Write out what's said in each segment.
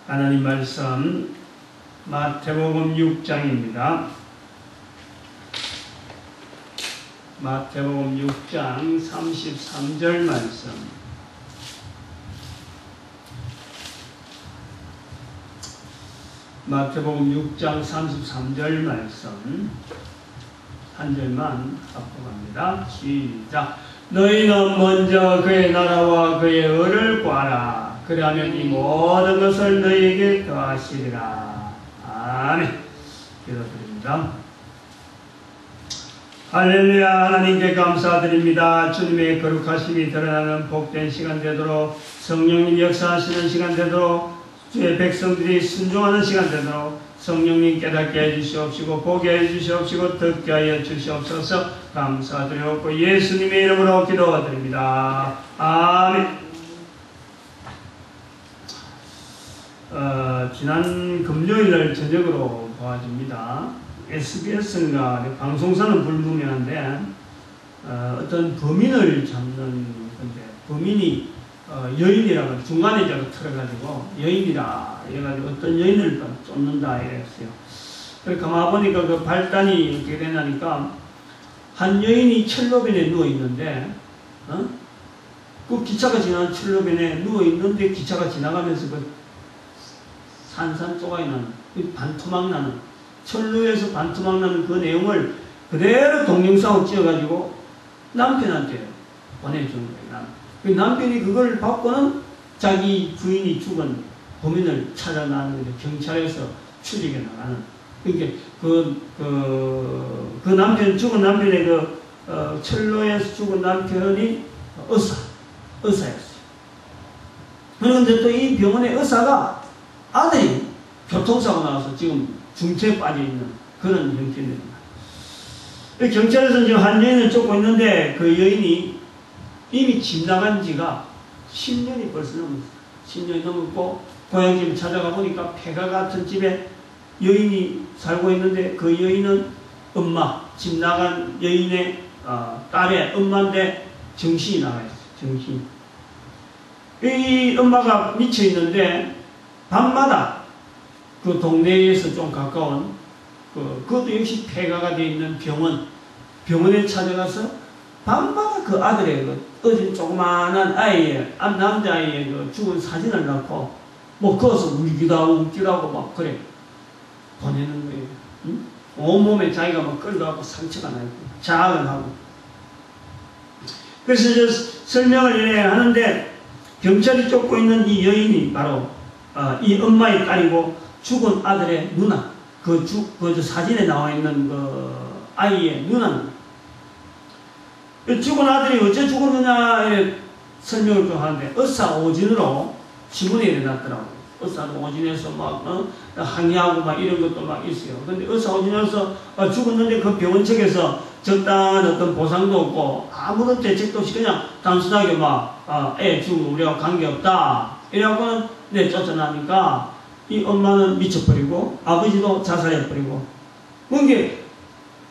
하나님 말씀 마태복음 6장입니다. 마태복음 6장 33절 말씀. 마태복음 6장 33절 말씀 한 절만 합독합니다. 시작. 너희는 먼저 그의 나라와 그의 의를 구하라. 그리하면 이 모든 것을 너희에게 더하시리라. 아멘. 기도드립니다. 할렐루야. 하나님께 감사드립니다. 주님의 거룩하심이 드러나는 복된 시간 되도록, 성령님 역사하시는 시간 되도록, 주의 백성들이 순종하는 시간 되도록 성령님 깨닫게 해주시옵시고 보게 해주시옵시고 듣게 하여 주시옵소서. 감사드리옵고 예수님의 이름으로 기도드립니다. 아멘. 지난 금요일날 저녁으로 도와줍니다. SBS인가 방송사는 불분명한데 어떤 범인을 잡는 건데, 범인이 여인이라고 중간에 자꾸 틀어가지고 여인이라 해가지고 어떤 여인을 쫓는다 이랬어요. 그래서 가만 보니까 그 발단이 어떻게 되냐니까 한 여인이 철로변에 누워 있는데, 그 기차가 지나는 철로변에 누워 있는데 기차가 지나가면서 그 산산 쪼가리 나는, 반토막 나는, 철로에서 반토막 나는 그 내용을 그대로 동영상으로 찍어가지고 남편한테 보내주는 거예요. 그 남편이 그걸 받고는 자기 부인이 죽은 범인을 찾아 나가는 거죠. 경찰에서 추적해 나가는. 그러니까 그 남편, 죽은 남편의 철로에서 죽은 남편이 의사였어요. 그런데 또 이 병원의 의사가 아들이 교통사고 나와서 지금 중태에 빠져있는 그런 형편입니다. 경찰에서 지금 한 여인을 쫓고 있는데 그 여인이 이미 집 나간 지가 10년이 벌써 넘었어요. 10년이 넘었고 고향집을 찾아가 보니까 폐가 같은 집에 여인이 살고 있는데 그 여인은 엄마, 집 나간 여인의 딸의 엄마인데 정신이 나가있어요. 정신이. 이 엄마가 미쳐있는데 밤마다 그 동네에서 좀 가까운 그것도 역시 폐가가 되어 있는 병원에 찾아가서 밤마다 그 아들의 어린 조그마한 아이의, 남자아이의 죽은 사진을 넣고 그어서 울기도 하고 막 그래 보내는 거예요. 응? 온몸에 자기가 막 끌려가고 상처가 나고 자학을 하고. 그래서 저 설명을 하는데 경찰이 쫓고 있는 이 여인이 바로 이 엄마의 딸이고 죽은 아들의 누나, 그 사진에 나와 있는 그 아이의 누나는 죽은 아들이 어째 죽었느냐 설명을 좀 하는데 의사오진으로 신문에 내놨더라고요. 의사오진에서 막 항의하고 막 이런 것도 막 있어요. 근데 의사오진에서 죽었는데 그 병원 측에서 적당한 어떤 보상도 없고 아무런 대책도 없이 그냥 단순하게 애 죽으면 우리가 관계없다 이래갖고는 쫓아나니까 이 엄마는 미쳐버리고 아버지도 자살해버리고, 그러니까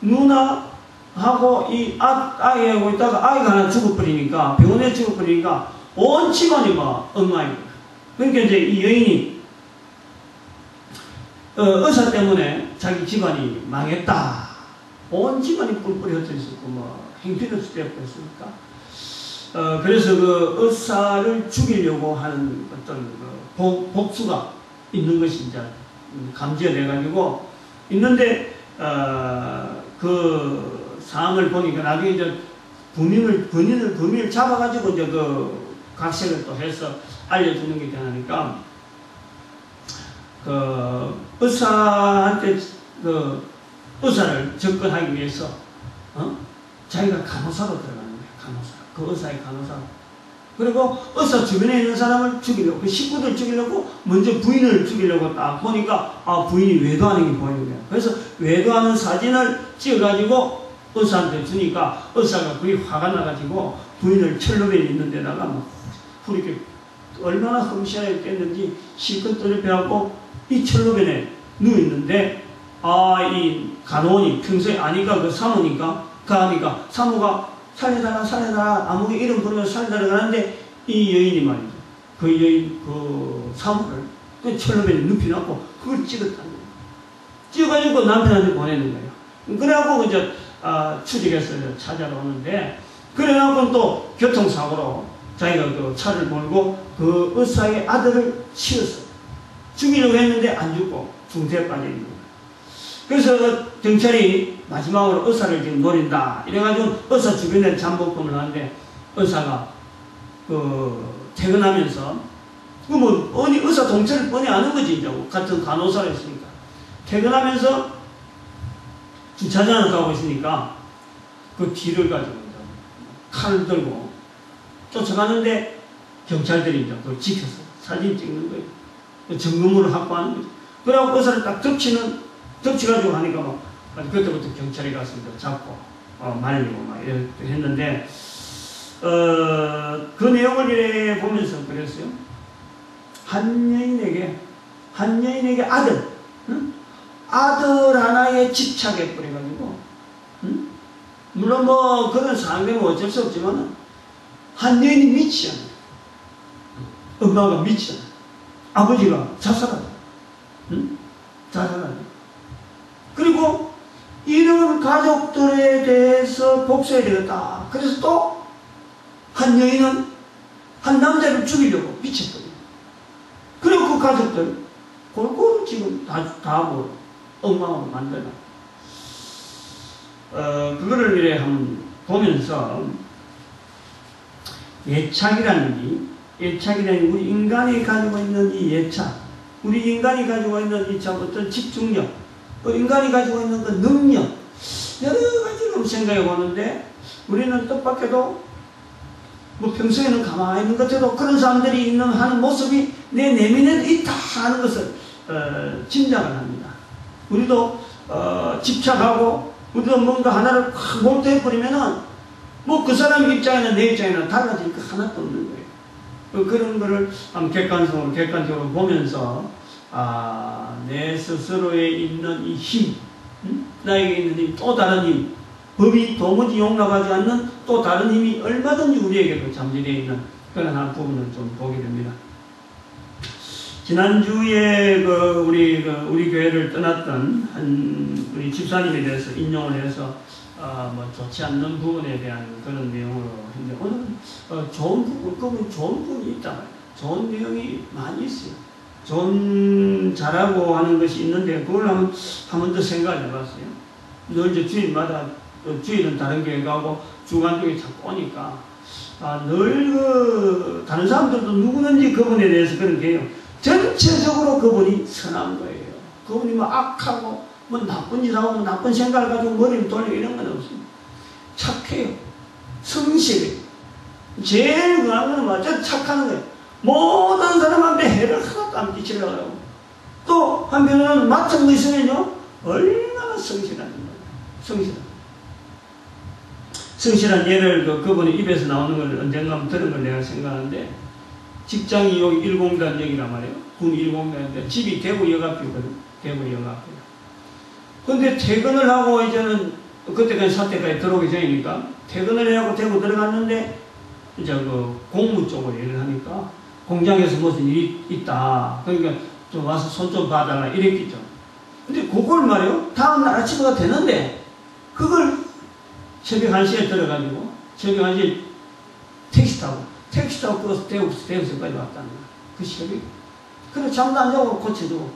누나하고 이 아이하고 있다가 아이가 하나 죽어버리니까, 병원에 죽어버리니까 온 집안이 엉망인 거야. 그러니까 이제 이 여인이 의사 때문에 자기 집안이 망했다, 온 집안이 뿔뿔이 흩어져 있었고 행편없이 되어버렸으니까 그래서 그 의사를 죽이려고 하는 어떤 복수가 있는 것이 이제 감지돼가지고 있는데 그 상황을 보니까 나중에 이제 범인을 잡아가지고 이제 그 각색을 또 해서 알려주는 게 되니까 그 의사한테 의사를 접근하기 위해서 자기가 간호사로 들어가는 거예요. 간호사. 그 의사의 간호사로. 그리고 의사 주변에 있는 사람을 죽이려고, 그 식구들 죽이려고 먼저 부인을 죽이려고 딱 보니까 부인이 외도하는 게 보이는 거예요. 그래서 외도하는 사진을 찍어가지고 의사한테 주니까 의사가 그게 화가 나가지고 부인을 철로변에 있는 데다가 이렇게 얼마나 흠시하게 깼는지 실컷 떨어져갖고 이 철로변에 누워있는데 이 간호원이 평소에 아니까 사모니까 가니까 사모가 살려달라 아무리 이름 부르면 살려달라 하는데 이 여인이 말이죠. 그 여인 사모를 그 철로변에 눕혀놓고 그걸 찍었다는 거예요. 찍어가지고 남편한테 보내는 거예요. 그래갖고 이제 추적해서 찾아러 오는데, 그래갖고 또 교통사고로 자기가 그 차를 몰고 그 의사의 아들을 치었어. 죽이려고 했는데 안 죽고 중태에 빠져 있는 거예요. 그래서 경찰이 마지막으로 의사를 지금 노린다 이래가지고 의사 주변에 잠복근을 하는데, 의사가 퇴근하면서 어디 의사 동체를 뻔히 아는 거지, 이제 같은 간호사였으니까. 퇴근하면서 주차장을 가고 있으니까 그 뒤를 가지고 칼을 들고 쫓아가는데, 경찰들이 이제 그걸 지켜서 사진 찍는 거예요. 증거물을 확보하는 거죠. 그래갖고 의사를 딱 덮치가지고 하니까 막 그때부터 경찰이 가서 잡고 말리고 막 이렇게 했는데, 그 내용을 이렇게 보면서 그랬어요. 한 여인에게 아들, 응? 아들 하나에 집착해 버려가지고, 응? 물론 뭐 그런 상황이면 어쩔 수 없지만 한 여인이 미치잖아요. 엄마가 미치잖아요. 아버지가 자살하죠. 응? 자살하죠. 그리고 이런 가족들에 대해서 복수해야 되겠다. 그래서 또 한 여인은 한 남자를 죽이려고 미쳤거든요. 그리고 그 가족들 골고루 지금 다 뭐 엉망으로 만들어. 그거를 이래 한번 보면서, 예착이라는 우리 인간이 가지고 있는 이 예착, 우리 인간이 가지고 있는 이 참 어떤 집중력, 또 인간이 가지고 있는 그 능력, 여러 가지로 생각해 보는데, 우리는 뜻밖에도 뭐 평소에는 가만히 있는 것 같아도 그런 사람들이 하는 모습이 내 내면에도 있다 하는 것을 짐작을 합니다. 우리도 집착하고, 우리도 뭔가 하나를 확 몰두해버리면은 뭐 그 사람 입장에는 내 입장에는 달라질 거 하나도 없는 거예요. 그런 거를 한번 객관적으로 보면서, 내 스스로에 있는 이 힘, 나에게 있는 이 또 다른 힘, 법이 도무지 용납하지 않는 또 다른 힘이 얼마든지 우리에게도 잠재되어 있는 그런 한 부분을 좀 보게 됩니다. 지난주에 우리 교회를 떠났던 우리 집사님에 대해서 인용을 해서 뭐 좋지 않는 부분에 대한 그런 내용으로 했는데, 오늘은 좋은 부분이 있다 말이에요. 좋은 내용이 많이 있어요. 좋은 잘하고 하는 것이 있는데, 그걸 한 번 더 생각을 해봤어요. 늘 이제 주일마다 주일은 다른 교회 가고 주간 중에 자꾸 오니까 늘 다른 사람들도 누구든지 그분에 대해서 그런 게요. 전체적으로 그분이 선한 거예요. 그분이 뭐 악하고 뭐 나쁜 짓하고 뭐 나쁜 생각을 가지고 머리를 돌리고 이런 건 없어요. 착해요. 성실해요. 제일 그한 거는 뭐죠? 착한 거예요. 모든 사람한테 해를 하나도 안 끼치려고 하고, 또 한편으로는 맡은 거 있으면요 얼마나 성실한 거예요. 성실한 예를 그분의 입에서 나오는 걸 언젠가 들은 걸 내가 생각하는데, 직장이 여기 1공단역이란 말이에요. 군 1공단인데 집이 대구역 앞이거든. 대구역 앞이에요. 근데 퇴근을 하고 이제는 그때까지 사태까지 들어오기 전이니까 퇴근을 해갖고 대구 들어갔는데, 이제 그 공무 쪽으로 일을 하니까 공장에서 무슨 일이 있다. 그러니까 좀 와서 손 좀 봐달라 이랬겠죠. 근데 그걸 말이에요. 다음날 아침에가 되는데 그걸 새벽 1시에 들어가지고 새벽 1시에 택시 타고 버스 대구서까지 왔다는 거야. 그 새벽에. 그래 잠도 안 자고 고쳐주고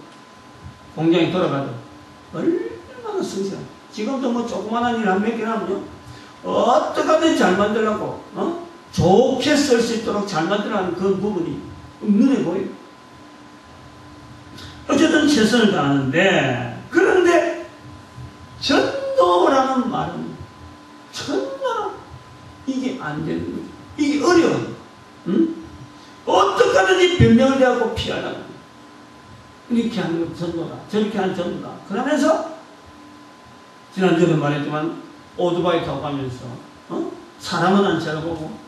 공장에 돌아가도 얼마나 성실한. 지금도 뭐 조그만한 일 한 몇 개 하면요 어떻게든 잘 만들려고 좋게 쓸 수 있도록 잘 만들어가는 그 부분이 눈에 보여요. 어쨌든 최선을 다하는데, 그런데 전도라는 말은 전도는 이게 안 되는 거죠. 이게 어려워요. 응? 어떻게 하든지 변명을 대하고 피하려고. 이렇게 하는 건 전도다. 저렇게 하는 전도다. 그러면서 지난주에 말했지만 오토바이 타고 가면서 사람은 안 쳐다보고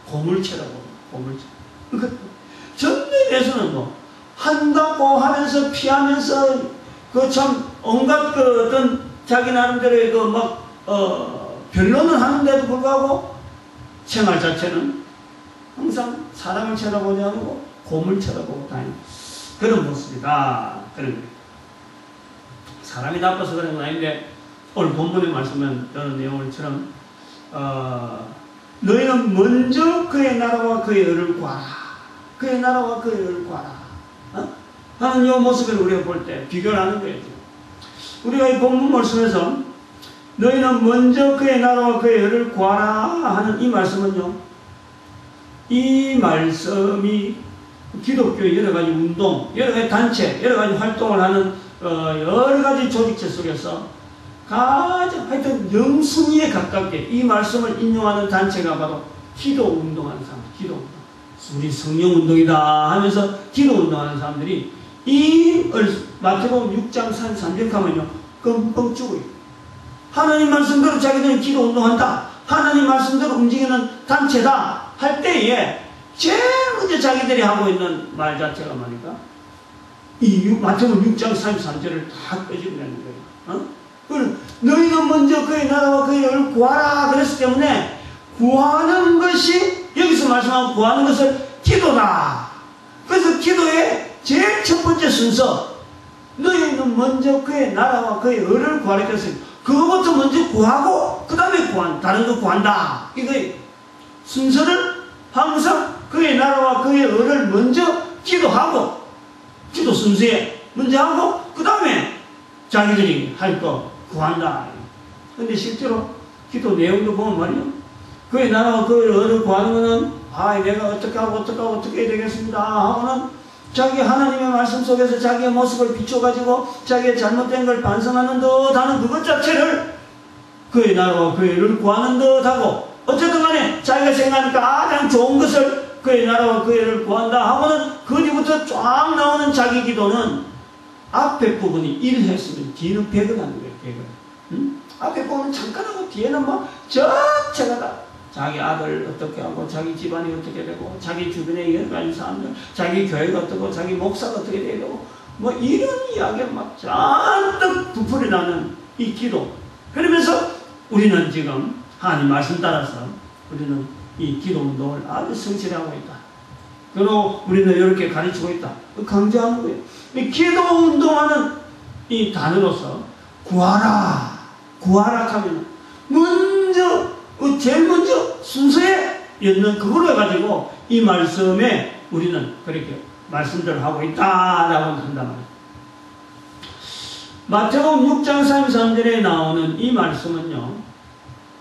고물 쳐다보고 고물 쳐다보고. 전도에 대해서는 뭐 한다고 하면서 피하면서 그 참 온갖 그 어떤 자기 나름대로의 그 막 변론을 하는데도 불구하고 생활 자체는 항상 사람을 쳐다보지 않고 곰을 쳐다보고 다니는 그런 모습이다. 그런 거예요. 사람이 나빠서 그런 건 아닌데 오늘 본문의 말씀은 이런 내용을처럼 너희는 먼저 그의 나라와 그의 의를 구하라. 그의 나라와 그의 의를 구하라. 하는 이 모습을 우리가 볼 때 비교를 하는 거예요. 우리가 이 본문 말씀에서 너희는 먼저 그의 나라와 그의 의를 구하라 하는 이 말씀은요, 이 말씀이 기독교의 여러 가지 운동, 여러 가지 단체, 여러 가지 활동을 하는 여러 가지 조직체 속에서 가장 하여튼 영순위에 가깝게 이 말씀을 인용하는 단체가 바로 기도 운동하는 사람, 기도 운동. 우리 성령 운동이다 하면서 기도 운동하는 사람들이 이 마태복음 6장 33절 가면요, 껌뻥 죽어 있고, 하나님 말씀대로 자기들은 기도 운동한다, 하나님 말씀대로 움직이는 단체다 할 때에 제일 먼저 자기들이 하고 있는 말 자체가 뭐니까? 이 마태복음 6장 33절을 다 끄집어내는 거예요. 너희는 먼저 그의 나라와 그의 의를 구하라 그랬기 때문에 구하는 것이, 여기서 말씀하는 구하는 것을 기도다. 그래서 기도의 제일 첫 번째 순서, 너희는 먼저 그의 나라와 그의 의를 구하라 그랬어요. 그거부터 먼저 구하고 그 다음에 다른 거 구한다. 이거예요. 순서를 항상 그의 나라와 그의 의를 먼저 기도하고, 기도 순서에 먼저 하고 그 다음에 자기들이 할 거 구한다. 근데 실제로 기도 내용도 보면 말이요, 그의 나라와 그의 의를 구하는 거는 내가 어떻게 하고 어떻게 해야 되겠습니다 하고는 자기 하나님의 말씀 속에서 자기의 모습을 비춰가지고 자기의 잘못된 걸 반성하는 듯 하는 그것 자체를 그의 나라와 그의 의를 구하는 듯 하고, 어쨌든 간에 자기가 생각하는 가장 좋은 것을 그의 나라와 그의 의를 구한다 하고는 그 뒤부터 쫙 나오는 자기 기도는 앞에 부분이 1 했으면 뒤는 100을 하는 거예요. 100을. 앞에 부분은 잠깐 하고 뒤에는 막 전체가 다 자기 아들 어떻게 하고, 자기 집안이 어떻게 되고, 자기 주변에 여러 가지 사람들, 자기 교회가 어떻고, 자기 목사가 어떻게 되고, 뭐 이런 이야기가 막 잔뜩 부풀이 나는 이 기도. 그러면서 우리는 지금 하나님 말씀 따라서 우리는 이 기도 운동을 아주 성실히 하고 있다. 그리고 우리는 이렇게 가르치고 있다. 강조하는 거예요. 이 기도 운동하는 이 단어로서 구하라, 구하라 하면 제일 먼저 순서에 있는 그걸로 해가지고 이 말씀에 우리는 그렇게 말씀들을 하고 있다라고 한단 말이에요. 마태복음 6장 33절에 나오는 이 말씀은요,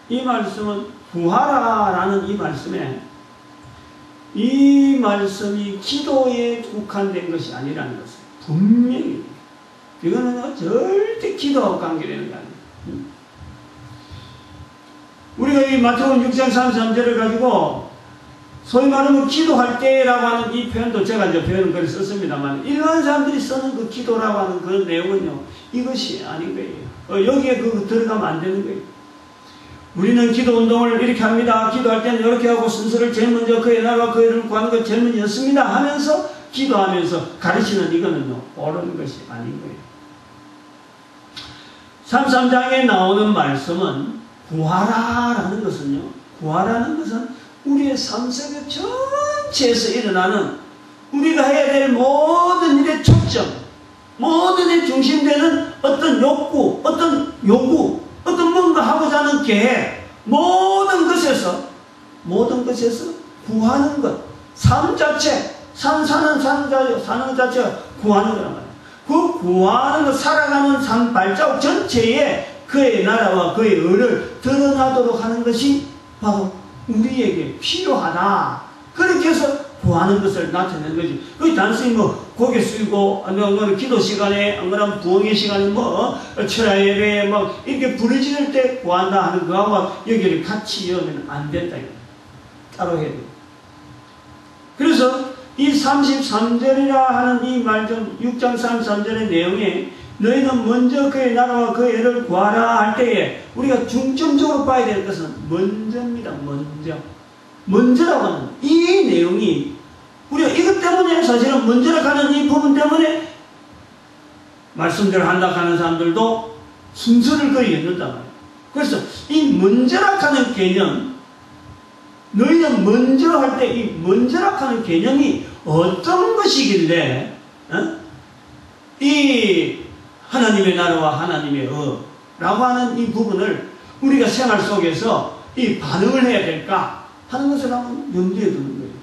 이 말씀은 구하라라는 이 말씀에, 이 말씀이 기도에 국한된 것이 아니라는 것을 분명히, 이거는 절대 기도하고 관계되는 게 아니에요. 우리가 이 마태복음 6장 33절을 가지고 소위 말하면 기도할 때라고 하는 이 표현도 제가 이제 표현을 글을 썼습니다만, 일반 사람들이 쓰는 그 기도라고 하는 그 내용은요, 이것이 아닌 거예요. 여기에 들어가면 안 되는 거예요. 우리는 기도 운동을 이렇게 합니다. 기도할 때는 이렇게 하고 순서를 제일 먼저 그의 나라와 그의 의를 구하는 것 제일 먼저 였습니다 하면서 기도하면서 가르치는 이거는요, 옳은 것이 아닌 거예요. 33장에 나오는 말씀은 구하라라는 것은요, 구하라는 것은 우리의 삶 속의 전체에서 일어나는 우리가 해야 될 모든 일의 초점, 모든 일에 중심되는 어떤 욕구, 어떤 요구, 어떤 뭔가 하고자 하는 계획, 모든 것에서 구하는 것, 삶 자체, 사는 자체가 구하는 거란 말이에요. 그 구하는 것, 살아가는 삶 발자국 전체에 그의 나라와 그의 의를 드러나도록 하는 것이 바로 우리에게 필요하다. 그렇게 해서 구하는 것을 나타내는 거지. 그 단순히 고개 숙이고, 기도 시간에, 안 그러면 부흥의 시간에 철야 예배에 이렇게 부르짖을 때 구한다 하는 거하고 여기를 같이 이으면 안 된다. 따로 해야 돼요. 그래서 이 33절이라 하는 이 말 좀, 6장 33절의 내용에 너희는 먼저 그의 나라와 그의 의를 구하라 할 때에 우리가 중점적으로 봐야 될 것은 먼저입니다. 먼저라고 하는 이 내용이 우리가 이것 때문에 사실은 먼저라고 하는 이 부분 때문에 말씀대로 한다고 하는 사람들도 순서를 거의 엮는단 말이에요. 그래서 이 먼저라고 하는 개념, 너희는 먼저 할 때 이 먼저라고 하는 개념이 어떤 것이길래 이 하나님의 나라와 하나님의 라고 하는 이 부분을 우리가 생활 속에서 이 반응을 해야 될까 하는 것을 한번 염두에 두는 거예요.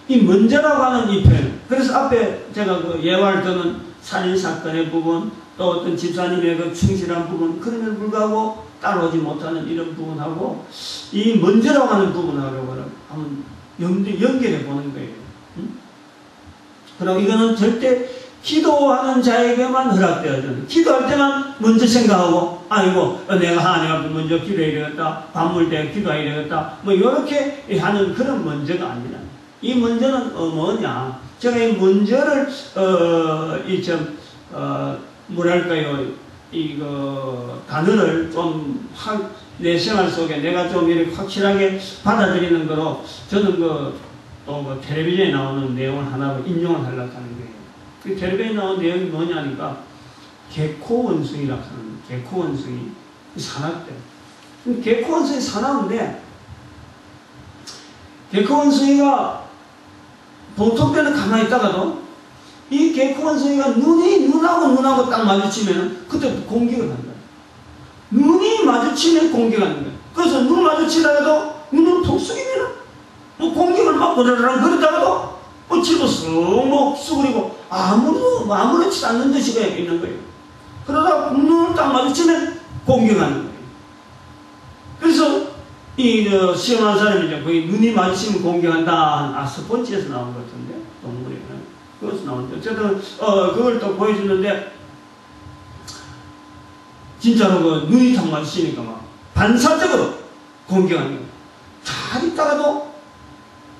이 먼저라고 하는 이 표현. 그래서 앞에 제가 그 예화를 드는 살인사건의 부분, 또 어떤 집사님의 그 충실한 부분, 그럼에도 불구하고 따라오지 못하는 이런 부분하고 이 먼저라고 하는 부분하고 한번 연결해 보는 거예요. 그럼 이거는 절대 기도하는 자에게만 허락되어져요. 기도할 때만 먼저 생각하고, 아이고, 내가 하나님 앞에 먼저 기도해야 되겠다, 밥 먹을 때 기도해야 되겠다, 뭐, 이렇게 하는 그런 먼저가 아니라, 이 먼저는 뭐냐. 제가 이 먼저를, 뭐랄까요, 단어를 좀 내 생활 속에 내가 좀 이렇게 확실하게 받아들이는 거로, 저는 또 텔레비전에 나오는 내용을 하나 인용을 하려고 하는 거예요. 그 텔레비전에 나온 내용이 뭐냐니까 개코원숭이라고 하는 개코원숭이 사납대. 개코원숭이 사나운데 개코원숭이가 보통 때는 가만히 있다가도 이 개코원숭이가 눈하고 딱 마주치면 그때 공격을 한다. 눈이 마주치면 공격하는 거야. 그래서 눈 마주치다가도 눈을 푹 숙이면 공격을 막 보내라고 그러다가도 지도 쓱 수그리고 아무렇지도 않는 듯이 그냥 있는 거예요. 그러다가 눈을 딱 마주치면 공격하는 거예요. 그래서 시험한 사람이죠. 거기 눈이 마주치면 공격한다. 스폰지에서 나온 것 같은데 동물이 그것도 나오는데 어쨌든 그걸 또 보여주는데 진짜로 그 눈이 딱 마주치니까 막 반사적으로 공격하는 거예요. 잘 있다가도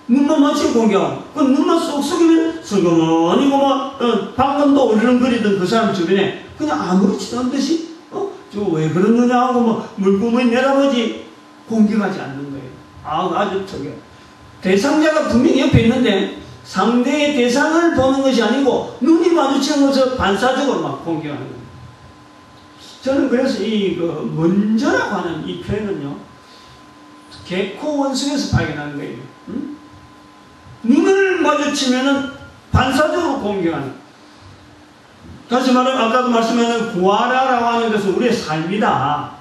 눈만 마주치고 공격하고 그 눈만 쏙 숙이면 슬그머니고 막 방금도 어리렁거리던 그 사람 주변에 그냥 아무렇지도 않은 듯이 저 왜 그러느냐 하고 막 물구멍이 내려보지 공격하지 않는 거예요. 아주 특이해요. 대상자가 분명히 옆에 있는데 상대의 대상을 보는 것이 아니고 눈이 마주치는 것을 반사적으로 막 공격하는 거예요. 저는 그래서 먼저라고 하는 이 표현은요, 개코원숭이에서 발견하는 거예요. 눈을 마주치면은 반사적으로 공격하는. 다시 말해, 아까도 말씀하신 구하라라고 하는 것은 우리의 삶이다.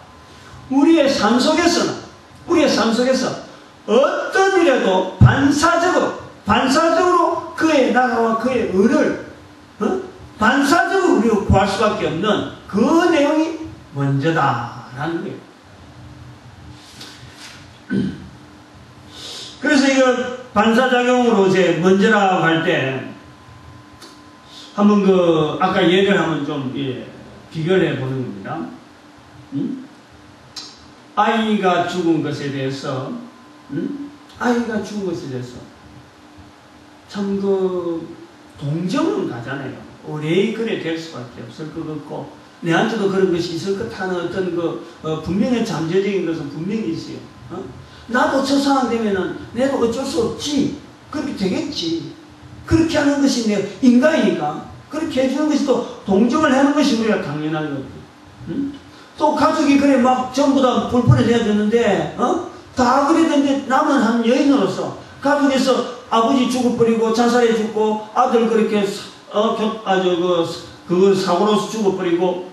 우리의 삶 속에서 어떤 일에도 반사적으로 그의 나라와 그의 의를 반사적으로 우리가 구할 수밖에 없는 그 내용이 먼저다라는 거예요. 그래서 이거 반사작용으로 이제 먼저라고 할 때 한번 아까 예를 한번 좀 비교를 해 보는 겁니다. 아이가 죽은 것에 대해서 참 동정은 가잖아요. 의뢰의 그래 될 수밖에 없을 것 같고 내한테도 그런 것이 있을 것 하는 어떤 분명한 잠재적인 것은 분명히 있어요. 나도 저 상황 되면은 내도 어쩔 수 없지. 그렇게 되겠지. 그렇게 하는 것이 내 인간이니까 그렇게 해주는 것이 또 동정을 하는 것이 우리가 당연한 거고. 또 가족이 그래 막 전부 다 불편해 되어졌는데 다 그래 되는데 남은 한 여인으로서 가족에서 아버지 죽어버리고 자살해 죽고 아들 그렇게 그 사고로서 죽어버리고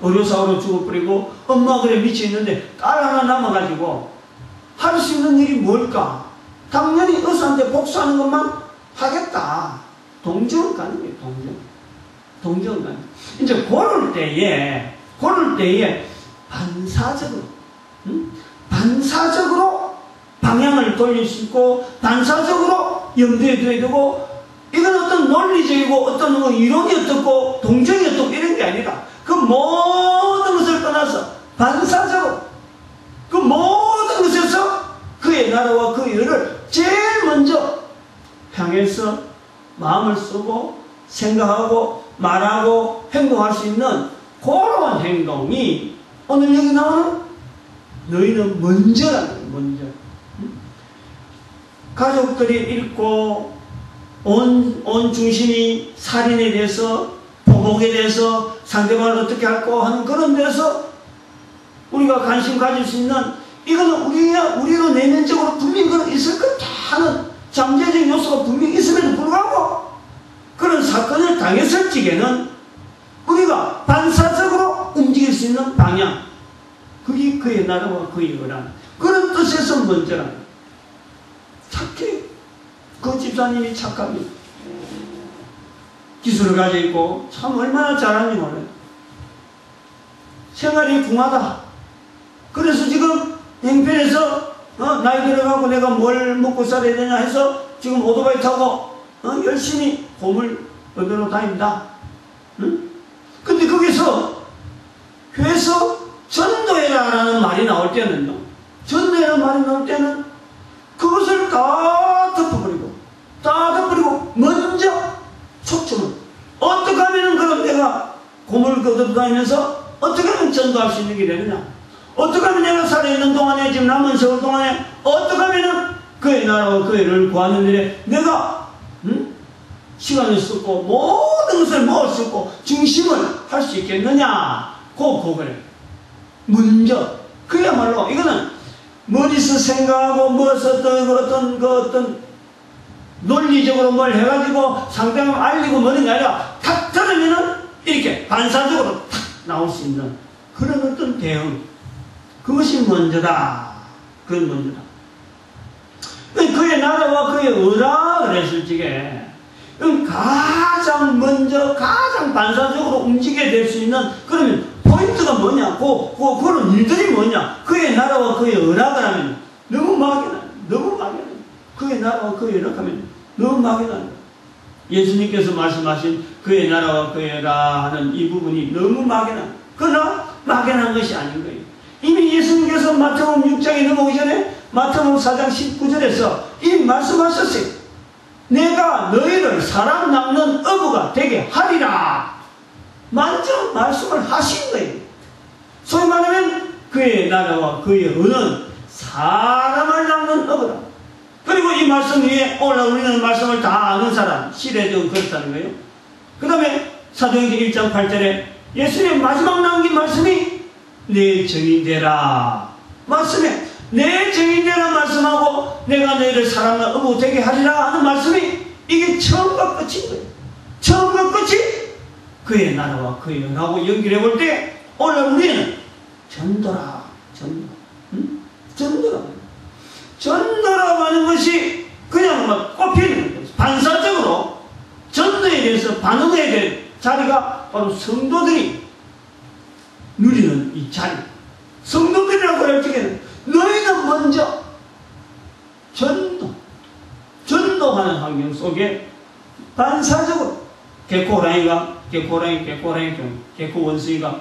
의료사고로 죽어버리고 엄마 그래 미쳐있는데 딸 하나 남아가지고 할 수 있는 일이 뭘까? 당연히 의사한테 복수하는 것만 하겠다. 동정은 가는 거예요. 동정은 가는 거예요. 이제 고를 때에 반사적으로 방향을 돌릴 수 있고 반사적으로 염두에 둬야 되고 이건 어떤 논리적이고 어떤 이론이 어떻고 동정이 어떻고 이런 게 아니라 그 모든 것을 떠나서 반사적으로 그 모든 것에서 그의 나라와 그의 의를 제일 먼저 향해서 마음을 쓰고 생각하고 말하고 행동할 수 있는 그런 행동이 오늘 여기 나오는 너희는 먼저라는 거예요. 먼저. 가족들이 잃고 온 중심이 살인에 대해서 보복에 대해서 상대방을 어떻게 할까 하는 그런 데서 우리가 관심 가질 수 있는 이거는 우리가 내면적으로 분명히 그런 있을 것 하는 잠재적 요소가 분명히 있음에도 불구하고 그런 사건을 당했을 적에는 우리가 반사적으로 움직일 수 있는 방향, 그게 그의 나라와 그의 의란 그런 뜻에서 먼저란 착해. 그 집사님이 착합니다. 기술을 가지고 있고 참 얼마나 잘하는지 몰라요. 생활이 궁하다. 그래서 지금 형편에서 나이 들어가고 내가 뭘 먹고 살아야 되냐 해서 지금 오토바이 타고 열심히 봄을 얻으러 다닙니다. 응? 근데 거기서 교회에서 전도해라라는 말이 나올 때는요, 전도해라는 말이 나올 때는 그것을 다 덮어버리고 먼저 초점을 어떻게 하면 그럼 내가 곰을 거듭다니면서 어떻게 하면 전도할 수 있는 게 되느냐, 어떻게 하면 내가 살아있는 동안에 지금 남은 세월 동안에 어떻게 하면 그의 나라와 그의 를 구하는 일에 내가 시간을 쓰고 모든 것을 모을 수 있고 중심을 할 수 있겠느냐, 그걸 먼저 그야말로 이거는 머리서 생각하고 무엇을 어떤 논리적으로 뭘 해가지고 상대방을 알리고 뭐는 게 아니라 탁 들으면은 이렇게 반사적으로 탁 나올 수 있는 그런 어떤 대응, 그것이 먼저다. 그건 먼저다. 그의 나라와 그의 의라 그랬을 적에 가장 먼저 가장 반사적으로 움직이게 될 수 있는 그러면 포인트가 뭐냐, 그런 일들이 뭐냐, 그의 나라와 그의 의락을 하면 너무 막연해. 그의 나라와 그의 의락하면 너무 막연한. 예수님께서 말씀하신 그의 나라와 그의 의락 하는 이 부분이 너무 막연한, 그러나 막연한 것이 아닌 거예요. 이미 예수님께서 마태복음 6장에 넘어오기 전에 마태복음 4장 19절에서 이미 말씀하셨어요. 내가 너희를 사람 낚는 어부가 되게 하리라. 먼저 말씀을 하신 거예요. 소위 말하면 그의 나라와 그의 의는 사람을 낚는 어부다. 그리고 이 말씀 위에 오늘 우리는 말씀을 다 아는 사람, 시대적으로 그렇다는 거예요. 그 다음에 사도행전 1장 8절에 예수님 마지막 남긴 말씀이 내 증인되라. 말씀에 내 증인되라 말씀하고 내가 너희를 사람 낚는 어부 되게 하리라 하는 말씀이 이게 처음과 끝인 거예요. 처음과 끝이 그의 나라와 그의 의하고 연결해 볼 때 오늘 우리는 전도라. 전도라고 하는 것이 그냥 막 꼽히는 거예요. 반사적으로 전도에 대해서 반응해야 될 자리가 바로 성도들이 누리는 이 자리. 성도들이라고 할 적에는 너희는 먼저 전도하는 환경 속에 반사적으로 개코 원숭이가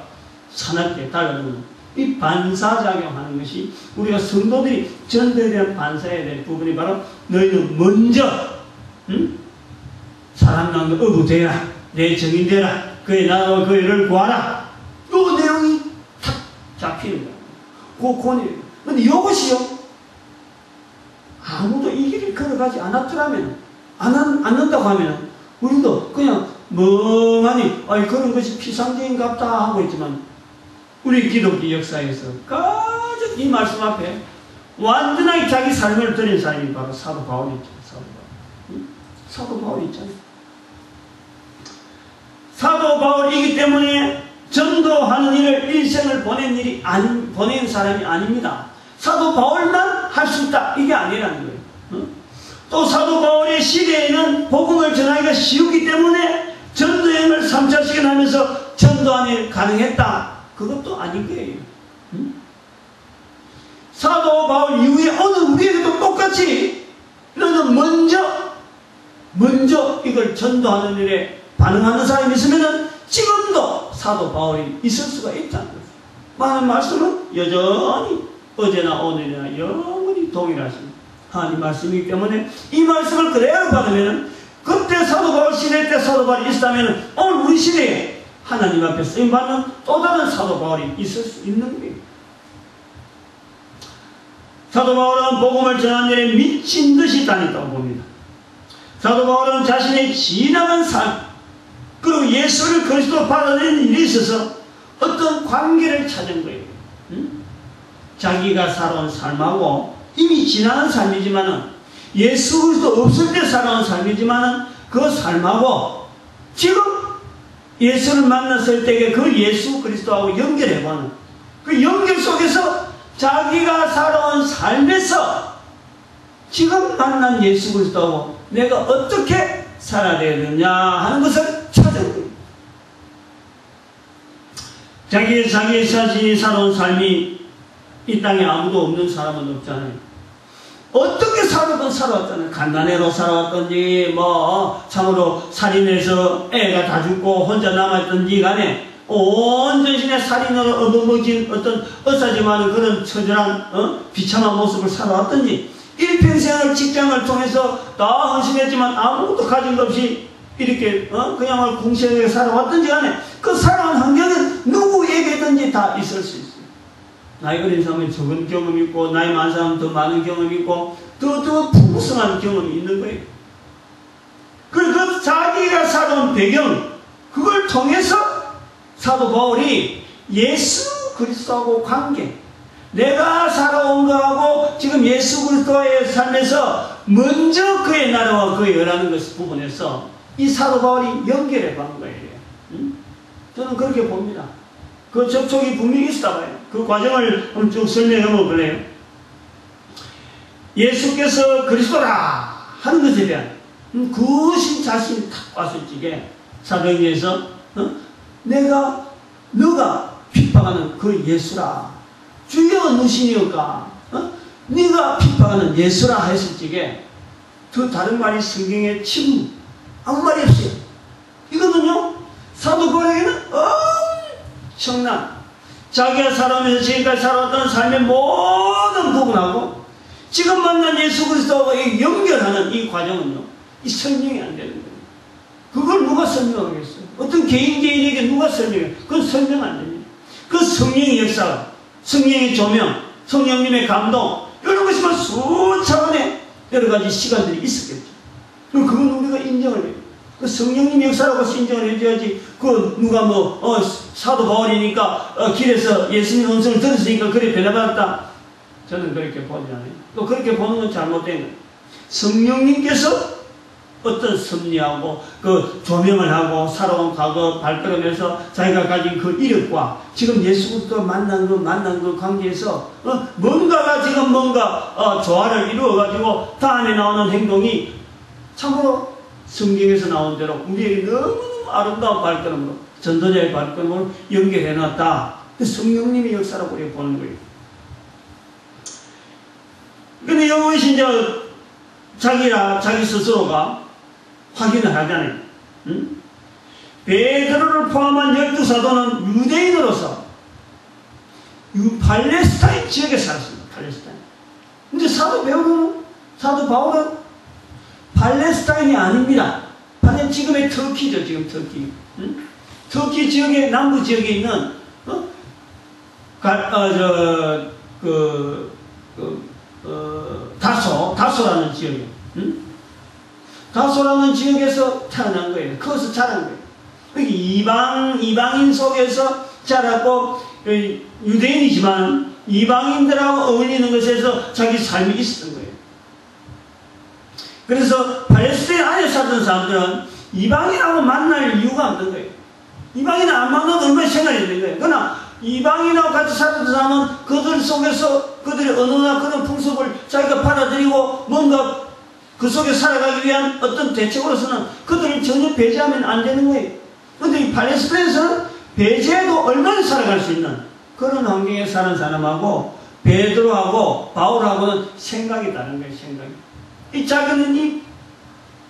사납게 달려드는 이 반사작용하는 것이 우리가 성도들이 전도에 대한 반사해야 될 부분이 바로 너희는 먼저 사람 낚는 어부 되라, 내 증인 되라, 그의 나라와 그의 를 구하라. 그 내용이 탁 잡히는 거야. 그 권위. 근데 이것이요, 아무도 이 길을 걸어가지 않았더라면, 않는다고 하면 우리도 그냥 멍하니 그런 것이 피상적인갑다 하고 있지만, 우리 기독교 역사에서 가장 이 말씀 앞에 완전하게 자기 삶을 드린 사람이 바로 사도 바울이 있죠. 사도 바울이 있잖아요. 사도 바울이기 때문에 전도하는 일을 일생을 보낸 사람이 아닙니다. 사도 바울만 할 수 있다, 이게 아니라는 거예요. 또 사도 바울의 시대에는 복음을 전하기가 쉬우기 때문에 전도행을 3차시간 하면서 전도하는 일 가능했다, 그것도 아닌 거예요. 사도 바울 이후에 오늘 우리에게도 똑같이 너는 먼저 이걸 전도하는 일에 반응하는 사람이 있으면은 지금도 사도 바울이 있을 수가 있다는 거예요. 많은 말씀은 여전히 어제나 오늘이나 영원히 동일하신 하나님 말씀이기 때문에 이 말씀을 그대로 받으면 그때 사도 바울 시대 때 사도 바울이 있었다면 오늘 우리 시대에 하나님 앞에 쓰임받는 또 다른 사도 바울이 있을 수 있는 거예요. 사도 바울은 복음을 전하는 일에 미친 듯이 다녔다고 봅니다. 사도 바울은 자신의 지나간 삶, 그리고 예수를 그리스도로 받아들이는 일이 있어서 어떤 관계를 찾은 거예요. 자기가 살아온 삶하고 이미 지나간 삶이지만은 예수 그리스도 없을 때 살아온 삶이지만은 그 삶하고 지금 예수를 만났을 때의 그 예수 그리스도하고 연결해보는 그 연결 속에서 자기가 살아온 삶에서 지금 만난 예수 그리스도하고 내가 어떻게 살아야 되느냐 하는 것을 찾은 거예요. 자기 자신이 살아온 삶이 이 땅에 아무도 없는 사람은 없잖아요. 어떻게 살아도 살아왔잖아요. 간단해로 살아왔던지 참으로 살인해서 애가 다 죽고 혼자 남았던지 간에 온 전신에 살인으로 얻어먹인 어떤 어사지만 그런 처절한 비참한 모습을 살아왔던지 일평생을 직장을 통해서 다 헌신했지만 아무것도 가진 것 없이 이렇게 그냥 공생하게 살아왔던지 간에 그 살아온 환경은 누구에게든지 다 있을 수 있어요. 나이 어린 사람은 적은 경험이 있고 나이 많은 사람은 더 많은 경험이 있고 더 풍성한 경험이 있는 거예요. 그리고 자기가 살아온 배경 그걸 통해서 사도 바울이 예수 그리스도하고 관계 내가 살아온 거하고 지금 예수 그리스도의 삶에서 먼저 그의 나라와 그의 열하는 것 부분에서 이 사도 바울이 연결해 본 거예요. 저는 그렇게 봅니다. 그 접촉이 분명히 있었다 봐요. 그 과정을 한번 쭉 설명해 볼래요. 예수께서 그리스도라 하는 것에 대한 그신 자신이 탁 봤을 적에 사도행전에서 너가 핍박하는 그 예수라 주여 누시니까 네가 핍박하는 예수라 했을 적에 그 다른 말이 성경에 침묵 아무 말이 없어요. 이거는요 사도 바울에게는 엄청난 자기가 살아오면서 지금까지 살아왔던 삶의 모든 부분하고 지금 만난 예수 그리스도와 연결하는 이 과정은요 이 설명이 안 되는 거예요. 그걸 누가 설명하겠어요? 어떤 개인에게 누가 설명해요? 그건 설명 안 됩니다. 그 성령의 역사, 성령의 조명, 성령님의 감동 이런 것이면 수차원의 여러 가지 시간들이 있었겠죠. 그건 우리가 인정을 해요. 그 성령님 역사라고 인정을 해줘야지. 그 누가 사도 바울이니까 길에서 예수님 음성을 들었으니까 그래 변화받았다. 저는 그렇게 보지 않아요. 또 그렇게 보는 건 잘못된 거예요. 성령님께서 어떤 섭리하고 그 조명을 하고 살아온 과거 발걸음에서 자기가 가진 그 이력과 지금 예수 그리스도 만난 그 관계에서 뭔가가 지금 조화를 이루어가지고 다음에 나오는 행동이 참으로 성경에서 나온 대로 우리에게 너무너무 아름다운 발걸음으로 전도자의 발걸음으로 연결해놨다. 성령님의 역사라고 우리가 보는 거예요. 근데 여기서 이제 자기 스스로가 확인을 하잖아요. 베드로를 포함한 12사도는 유대인으로서 팔레스타인 지역에 살았습니다. 팔레스타인. 근데 사도 바울은 팔레스타인이 아닙니다. 지금의 터키죠. 지금 터키. 터키 지역의 남부 지역에 있는 다소라는 지역이에요. 다소라는 지역에서 태어난 거예요. 거기서 자란 거예요. 이방인 속에서 자랐고 유대인이지만 이방인들하고 어울리는 것에서 자기 삶이 있었던 거예요. 그래서 팔레스타인 안에 살던 사람들은 이방인하고 만날 이유가 없는 거예요. 이방인은 안 만나도 얼마나 생각이 있는 거예요. 그러나 이방인하고 같이 살던 사람은 그들 속에서 그들의 언어나 그런 풍습을 자기가 받아들이고 뭔가 그 속에 살아가기 위한 어떤 대책으로서는 그들을 전혀 배제하면 안 되는 거예요. 그런데 이 팔레스타인에서는 배제해도 얼마나 살아갈 수 있는 그런 환경에 사는 사람하고 베드로하고 바울하고는 생각이 다른 거예요. 생각이. 이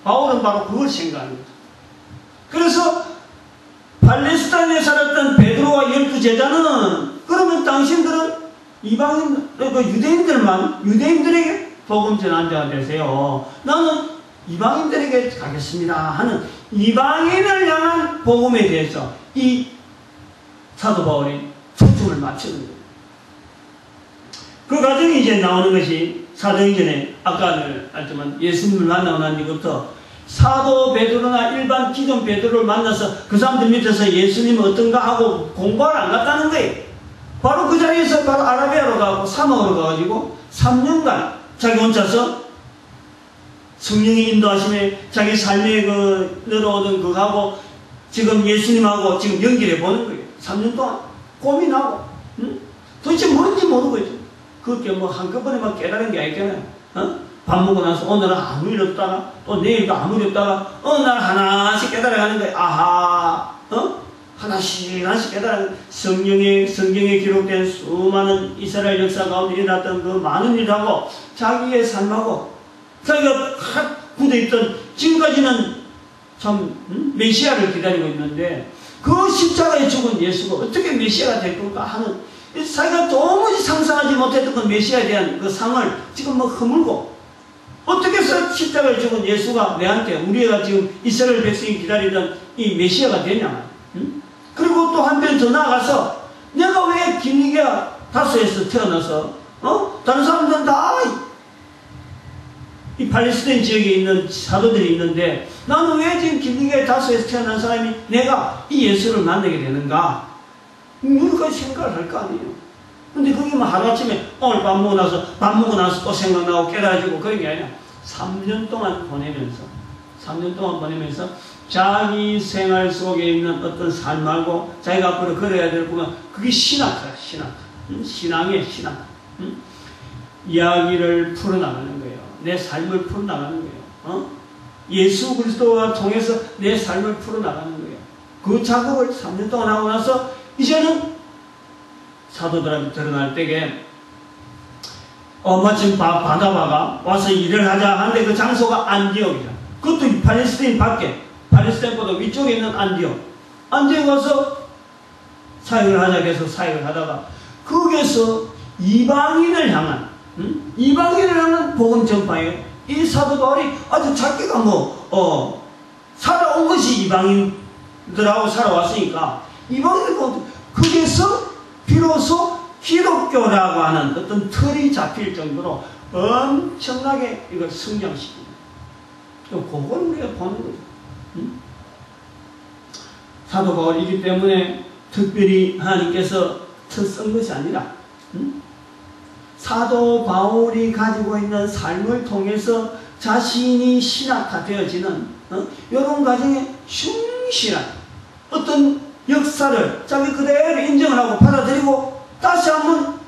바울은 바로 그걸 생각하는 거죠. 그래서 팔레스타인에 살았던 베드로와 12제자는 그러면 당신들은 유대인들에게 복음 전한 자가 되세요. 나는 이방인들에게 가겠습니다 하는 이방인을 향한 복음에 대해서 이 사도 바울이 초점을 맞추는 거예요. 그 과정이 이제 나오는 것이 사도행전에 아까는 알지만 예수님을 만나고 난 뒤부터 사도 베드로나 일반 기존 베드로를 만나서 그 사람들 밑에서 예수님은 어떤가 하고 공부를 안 갔다는 거예요. 바로 그 자리에서 바로 아라비아로 가고 사막으로 가가지고 3년간 자기 혼자서 성령의 인도하심에 자기 삶에 늘어오던 그거하고 지금 예수님하고 지금 연결해 보는 거예요. 3년 동안 고민하고, 도대체 뭔지 모르고 있죠. 그게 뭐 한꺼번에 막 깨달은 게 아니잖아요. 밥 먹고 나서 오늘은 아무 일 없다가 또 내일도 아무 일 없다가 어느 날 하나씩 깨달아가는 거예요. 아하, 하나씩 깨달아가는 성경에 기록된 수많은 이스라엘 역사 가운데 일어났던 그 많은 일하고 자기의 삶하고 자기가 굳어있던 지금까지는 참 메시아를 기다리고 있는데 그 십자가에 죽은 예수가 어떻게 메시아가 될 건가 하는 자기가 도무지 상상하지 못했던 그 메시아에 대한 그 상을 지금 뭐 허물고 어떻게 해서 십자가에 죽은 예수가 내한테 우리가 지금 이스라엘 백성이 기다리던 이 메시아가 되냐. 그리고 또 한편 더 나아가서 내가 왜 김리기가 다소에서 태어나서 다른 사람들은 다 이 팔레스타인 지역에 있는 사도들이 있는데 나는 왜 지금 김리기의 다소에서 태어난 사람이 내가 이 예수를 만나게 되는가? 우리까지 생각을 할 거 아니에요. 근데 그게 뭐 하루아침에 오늘 밥 먹고 나서 또 생각나고 깨달아지고 그런 게 아니라 3년 동안 보내면서 자기 생활 속에 있는 어떤 삶하고 자기가 앞으로 걸어야 될 부분 그게 신학이야. 신앙이에요. 신앙. 이야기를 풀어나가는 거예요. 내 삶을 풀어나가는 거예요. 예수 그리스도와 통해서 내 삶을 풀어나가는 거예요. 그 작업을 3년 동안 하고 나서 이제는 사도들한테 드러날 때에 마침 바나바가 와서 일을 하자 하는데 그 장소가 안디옥이야. 그것도 팔레스타인 밖에 팔레스타인보다 위쪽에 있는 안디옥. 안디옥 와서 사역을 하자 해서 사역을 하다가 거기에서 이방인을 향한 복음 전파예요. 이 사도 바울이 아주 자기가 살아온 것이 이방인들하고 살아왔으니까 이방인들 거기에서 비로소 기독교라고 하는 어떤 틀이 잡힐 정도로 엄청나게 이걸 성장시킵니다. 그걸 우리가 보는 거죠. 사도 바울이기 때문에 특별히 하나님께서 쓴 것이 아니라 사도 바울이 가지고 있는 삶을 통해서 자신이 신학화되어지는 이런 과정에 충실한 어떤 역사를 자기 그대로 인정을 하고 받아들이고 다시 한번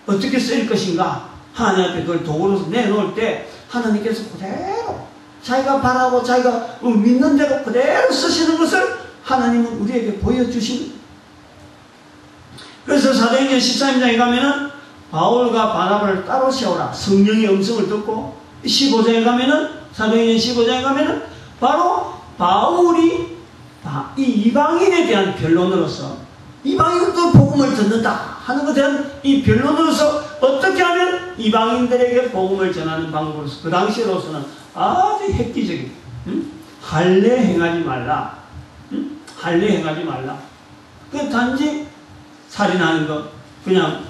어떻게 쓰일 것인가 하나님한테 그걸 도구로서 내놓을 때 하나님께서 그대로 자기가 바라고 자기가 믿는 대로 그대로 쓰시는 것을 하나님은 우리에게 보여주십니다. 그래서 사도행전 13장에 가면은 바울과 바나바를 따로 세우라 성령의 음성을 듣고 15장에 가면은 사도행전 15장에 가면은 바로 바울이 이 이방인에 대한 변론으로서 이방인도 복음을 듣는다 하는 것에 대한 이 변론으로서 어떻게 하면 이방인들에게 복음을 전하는 방법으로서 그 당시로서는 아주 획기적인 할례 행하지 말라. 할례 행하지 말라. 그 단지 살인하는 것, 그냥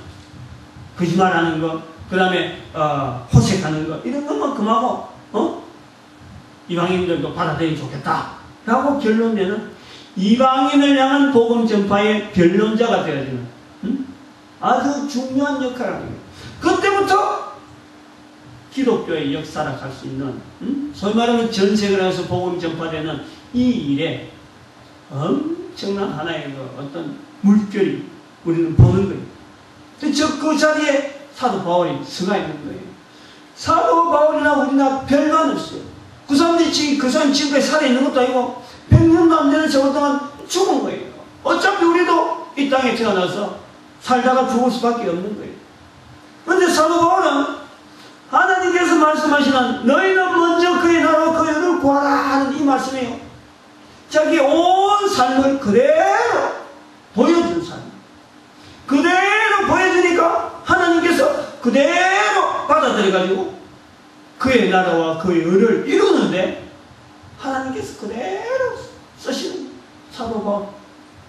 거짓말하는 것, 그 다음에 호색하는 것 이런 것만 금하고 이방인들도 받아들이면 좋겠다 라고 결론 내는 이방인을 향한 복음 전파의 변론자가 되어지는 아주 중요한 역할을 합니다. 그때부터 기독교의 역사를 할 수 있는 소위 말하면 전 세계에서 복음 전파되는 이 일에 엄청난 하나의 어떤 물결이 우리는 보는 거예요. 그 자리에 사도 바울이 서가 있는 거예요. 사도 바울이나 우리나 별반 없어요. 그 사람들이 그 사람 지금까지 살아있는 것도 아니고 100년도 안 되는 세월 동안 죽은 거예요. 어차피 우리도 이 땅에 태어나서 살다가 죽을 수밖에 없는 거예요. 그런데 사도 바울은 하나님께서 말씀하시는 너희는 먼저 그의 나라와 그 의를 구하라 하는 이 말씀이에요. 자기 온 삶을 그대로 보여준 삶. 그대로 보여주니까 하나님께서 그대로 받아들여가지고 그의 나라와 그의 의를 이루는데 하나님께서 그대로 쓰시는 사도 바울.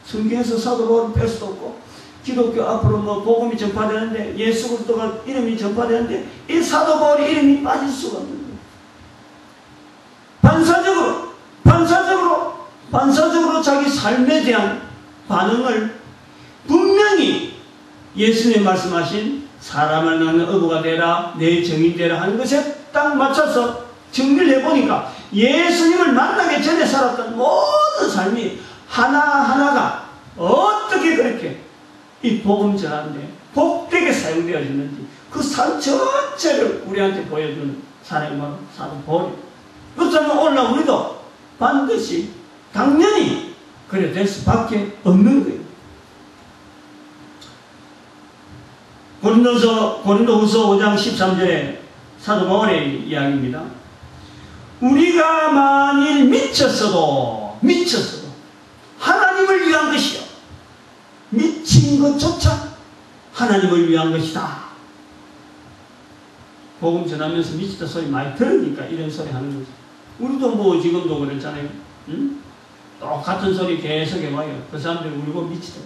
성경에서 사도 바울을 뺄 수도 없고 기독교 앞으로 복음이 전파되는데 예수 그리스도가 이름이 전파되는데 이 사도 바울의 이름이 빠질 수가 없는 거예요. 반사적으로 자기 삶에 대한 반응을 분명히 예수님 말씀하신 사람을 낳는 어부가 되라 내 정인 되라 하는 것에 딱 맞춰서 정리를 해보니까 예수님을 만나기 전에 살았던 모든 삶이 하나하나가 어떻게 그렇게 이 복음 전하는데 복되게 사용되어지는지 그 삶 전체를 우리한테 보여주는 사람이 바로 사도 바울이에요. 그렇다면 오늘날 우리도 반드시 당연히 그래 될 수밖에 없는 거예요. 고린도후서 5장 13절에 사도 바울의 이야기입니다. 우리가 만일 미쳤어도 하나님을 위한 것이요 미친 것조차 하나님을 위한 것이다. 복음 전하면서 미치다 소리 많이 들으니까 이런 소리 하는 거죠. 우리도 뭐 지금도 그랬잖아요. 응? 똑같은 소리 계속 해봐요. 그 사람들이 우리 보고 미치다.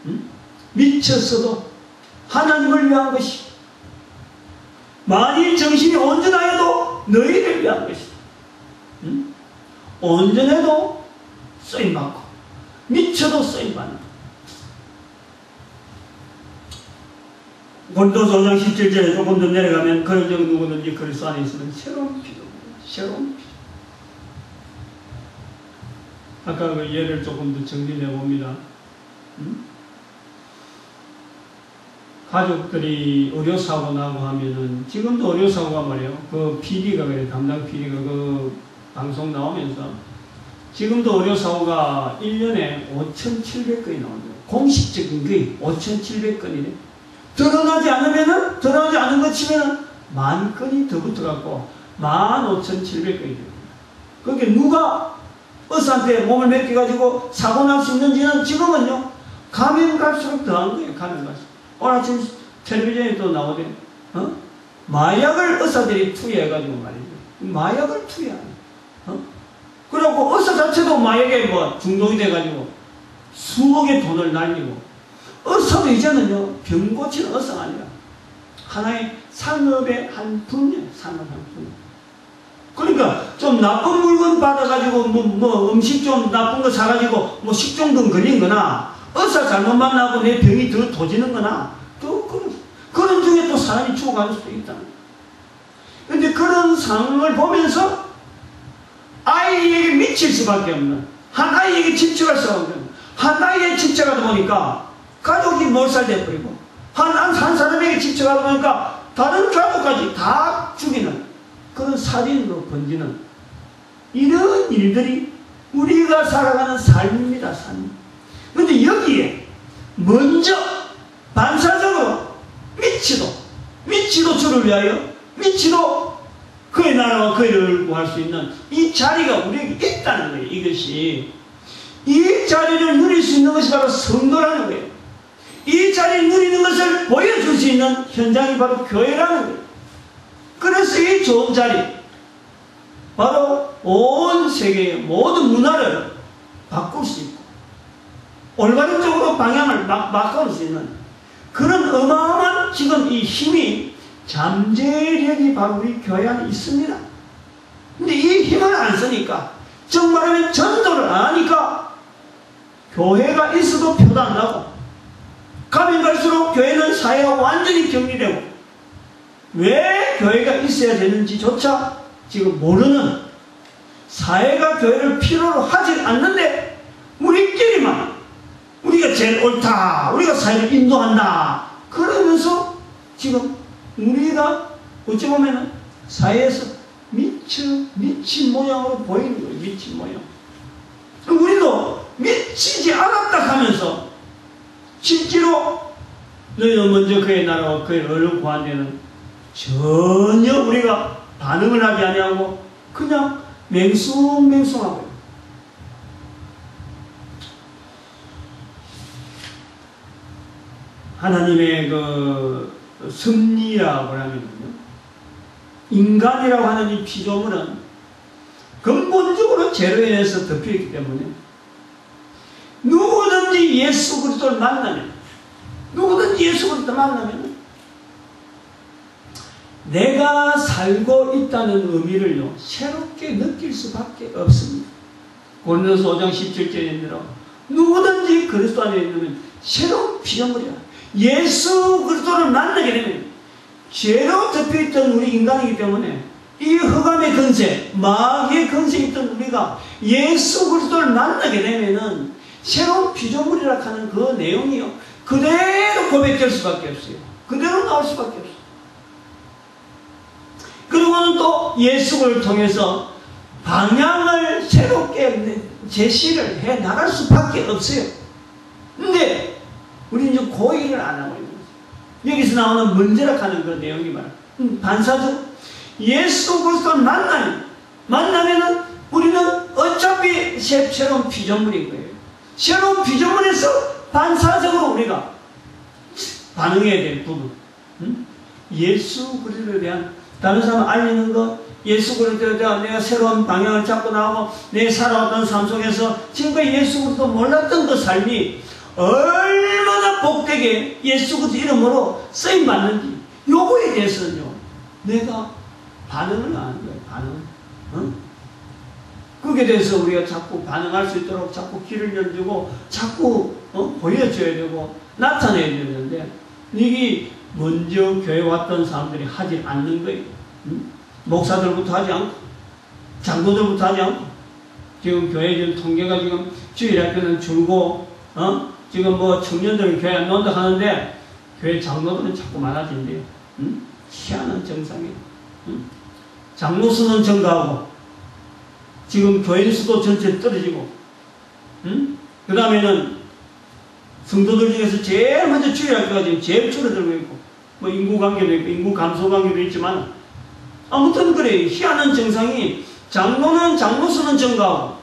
응? 미쳤어도 하나님을 위한 것이 만일 정신이 온전하여도 너희를 위한 것이다. 응? 온전해도 쓰임받고 미쳐도 쓰임받는다. 고린도서 5장 17절에 조금 더 내려가면 그런 적 누구든지 그리스도 안에 있으면 새로운 피조물이다. 새로운 피조. 아까 그 예를 조금 더 정리해 봅니다. 가족들이 의료사고 나고 하면은 지금도 의료사고가 말이에요. 그 PD가 그래 담당 PD가 그 방송 나오면서 지금도 의료사고가 1년에 5,700건이 나온대요. 공식적인 게 5,700건이네. 드러나지 않는 것 치면은 10,000건이 더 붙어갖고 15,700건이 됩니다. 그게 누가 의사한테 몸을 맡겨가지고 사고 날 수 있는지는 지금은요, 가면 갈수록 더한 거예요. 가면 갈수록. 오늘 아침 텔레비전에 또 나오대. 마약을 의사들이 투여해가지고 말이죠. 마약을 투여하네. 그래갖고 의사 자체도 마약에 뭐 중독이 돼가지고 수억의 돈을 날리고, 의사도 이제는요, 병 고치는 의사가 아니라 하나의 산업의 한 분야, 산업 한 분야. 그러니까 좀 나쁜 물건 받아가지고 뭐 음식 좀 나쁜 거 사가지고 뭐 식중독 걸린 거나 의사 잘못 만나고 내 병이 더 도지는 거나 또 그런 중에 또 사람이 죽어갈 수도 있다. 그런데 그런 상황을 보면서 아이에게 미칠 수밖에 없는, 한 아이에게 집착할 수밖에 없는, 한 아이에 집착하다 보니까 가족이 몰살돼버리고 한 사람에게 집착하다 보니까 다른 가족까지 다 죽이는 그런 살인으로 번지는 이런 일들이 우리가 살아가는 삶입니다. 삶. 그런데 여기에 먼저 반사적으로 미치도 주를 위하여 미치도 그의 나라와 그의 의를 구할 수 있는 이 자리가 우리에게 있다는 거예요. 이것이 이 자리를 누릴 수 있는 것이 바로 성도라는 거예요. 이 자리를 누리는 것을 보여줄 수 있는 현장이 바로 교회라는 거예요. 그래서 이 좋은 자리, 바로 온 세계의 모든 문화를 바꿀 수 있고 올바른 쪽으로 방향을 바꿀 수 있는 그런 어마어마한 지금 이 힘이, 잠재력이 바로 우리 교회 안에 있습니다. 근데 이 힘을 안 쓰니까, 정말하면 전도를 안 하니까 교회가 있어도 표도 안 나고, 가면 갈수록 교회는 사회와 완전히 격리되고, 왜 교회가 있어야 되는지조차 지금 모르는, 사회가 교회를 필요로 하지 않는데 우리끼리만 우리가 제일 옳다, 우리가 사회를 인도한다 그러면서 지금 우리가 어찌 보면 사회에서 미친 모양으로 보이는 거예요. 미친 모양. 우리도 미치지 않았다 하면서 실제로 너희는 먼저 그의 나라와 그의 의를 구한 데는 전혀 우리가 반응을 하지 아니하고 그냥 맹숭맹숭하고, 하나님의 그 섭리라고 하면요, 인간이라고 하는 이 피조물은 근본적으로 죄로 인해서 덮여있기 때문에 누구든지 예수 그리스도를 만나면 내가 살고 있다는 의미를요, 새롭게 느낄 수밖에 없습니다. 고린도서 5장 17절에 대로 누구든지 그리스도 안에 있는 새로운 피조물이야. 예수 그리스도를 만나게 되면 죄로 덮여있던 우리 인간이기 때문에 이 흑암의 권세, 마귀의 권세에 있던 우리가 예수 그리스도를 만나게 되면은 새로운 피조물이라 하는 그 내용이요, 그대로 고백될 수밖에 없어요. 그대로 나올 수밖에 없어요. 그리고는 또 예수를 통해서 방향을 새롭게 제시를 해 나갈 수밖에 없어요. 근데 우리는 이제 그 일을 안 하고 있는 거죠. 여기서 나오는 문제라 하는 그 내용이 말이야. 반사적 예수 그리스도를 만나면은 우리는 어차피 새로운 피조물인 거예요. 새로운 피조물에서 반사적으로 우리가 반응해야 될 부분, 예수 그리스도에 대한 다른 사람 알리는 것, 예수 그리스도에 대한 내가 새로운 방향을 잡고 나오고 내 살아왔던 삶 속에서 지금까지 예수 그리스도 몰랐던 그 삶이 얼마나 복되게 예수 그리스도 이름으로 쓰임받는지, 요거에 대해서는요 내가 반응을 안 하는 거예요. 반응. 그게 대해서 우리가 자꾸 반응할 수 있도록 자꾸 길을 열어주고 자꾸 보여줘야 되고 나타내야 되는데, 이게 먼저 교회 왔던 사람들이 하지 않는 거예요. 목사들부터 하지 않고 장로들부터 하지 않고, 지금 교회 지금 통계가 지금 주일학교는 줄고 지금 뭐 청년들은 교회 안 나온다 하는데 교회 장로들은 자꾸 많아진대요. 희한한 정상이에요. 장로 수는 증가하고 지금 교인 수도 전체 떨어지고, 그 다음에는 성도들 중에서 제일 먼저 주일학교가 지금 제일 줄어들고 있고, 뭐 인구 관계도 있고 인구 감소 관계도 있지만 아무튼 그래, 희한한 정상이 장로는 장로 수는 증가하고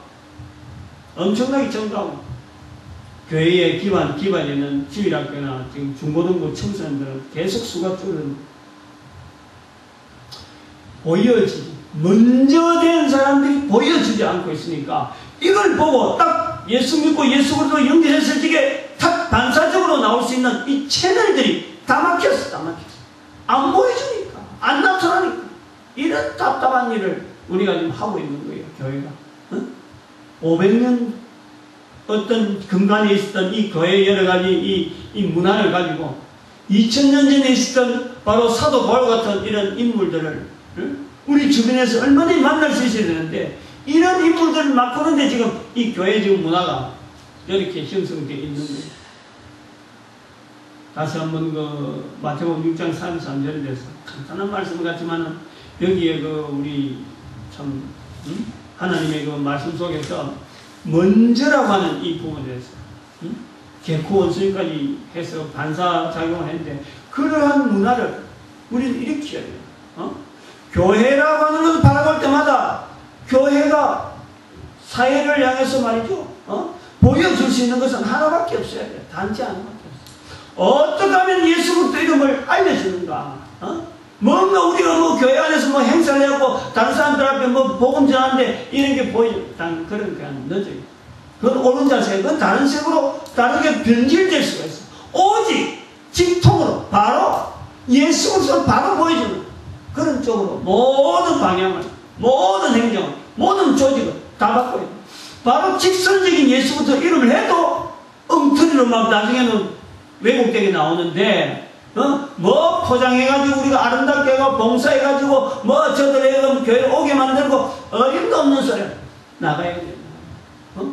엄청나게 증가하고, 교회의 기반에는 주일학교나 지금 중고등부 청소년들은 계속 수가 줄어드는, 보여지지, 먼저 된 사람들이 보여지지 않고 있으니까 이걸 보고 딱 예수 믿고 예수 그리스도 연결했을 적에 딱 반사적으로 나올 수 있는 이 채널들이 다 막혔어. 안 보여주니까, 안 나타나니까. 이런 답답한 일을 우리가 지금 하고 있는 거예요, 교회가. 500년 어떤 근간에 있었던 이 교회의 여러 가지 이 문화를 가지고 2000년 전에 있었던 바로 사도 바울 같은 이런 인물들을 우리 주변에서 얼마나 만날 수 있어야 되는데, 이런 인물들을 맡고는데 지금 이 교회 지금 문화가 이렇게 형성되어 있는 거예요. 다시 한번 그 마태복음 6장 33절에 대해서 간단한 말씀 같지만 여기에 그 우리 참 하나님의 그 말씀 속에서 먼저라고 하는 이 부분에 대해서 개코 원수님까지 해서 반사작용을 했는데, 그러한 문화를 우리는 일으켜야 돼요. 교회라고 하는 것을 바라볼 때마다 교회가 사회를 향해서 말이죠, 보여줄 수 있는 것은 하나밖에 없어야 돼요. 단지 하나밖에 없어요. 어떻게 하면 예수 그리스도 이름을 알려주는가? 뭔가 우리가 뭐 교회 안에서 뭐 행사를 하고 다른 사람들 앞에 뭐 복음 전하는데 이런 게 보이는 그런 게 늦어요. 그건 옳은 자세, 그건 다른 식으로 다르게 변질될 수가 있어. 오직 직통으로 바로 예수 그리스도를 바로 보여주는 그런 쪽으로 모든 방향을, 모든 행정을, 모든 조직을 다 바꿔야 돼. 바로 직선적인 예수 그리스도 이름을 해도 엉터리로 막 나중에는 왜곡되게 나오는데, 뭐 포장해가지고 우리가 아름답게 하고 봉사해가지고 뭐 저들의 교회 오게 만들고 어림도 없는 소리 나가야 돼.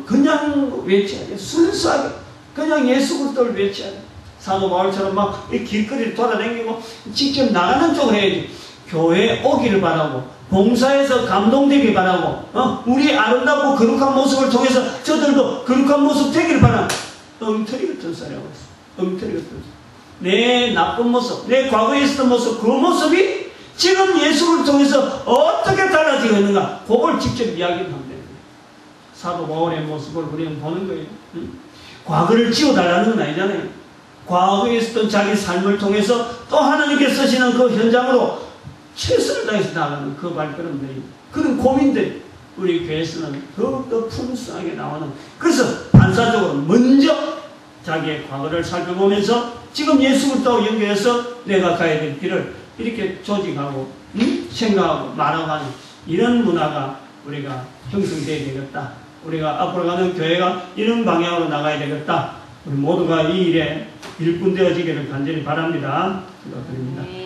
그냥 외쳐야 돼. 순수하게 그냥 예수 그리스도를 외쳐야 돼. 사도 바울처럼 막 이 길거리를 돌아다니고 직접 나가는 쪽으로 해야지. 교회에 오기를 바라고 봉사해서 감동되길 바라고 우리 아름답고 거룩한 모습을 통해서 저들도 거룩한 모습 되기를 바라는 엉터리 같은 소리하고 있어. 엉터리 같은 소리. 내 나쁜 모습, 내 과거에 있었던 모습, 그 모습이 지금 예수를 통해서 어떻게 달라지고 있는가, 그걸 직접 이야기를 하면 돼요. 사도 바울의 모습을 우리는 보는 거예요. 과거를 지워달라는 건 아니잖아요. 과거에 있었던 자기 삶을 통해서 또 하나님께 쓰시는 그 현장으로 최선을 다해서 나가는 그 발걸음들이, 그런 고민들이 우리 교회에서는 더욱더 풍성하게 나오는, 그래서 반사적으로 먼저 자기의 과거를 살펴보면서 지금 예수 그리스도와 연결해서 내가 가야 될 길을 이렇게 조직하고 생각하고 말하고 하는 이런 문화가 우리가 형성되어야 되겠다. 우리가 앞으로 가는 교회가 이런 방향으로 나가야 되겠다. 우리 모두가 이 일에 일꾼 되어지기를 간절히 바랍니다. 기도드립니다.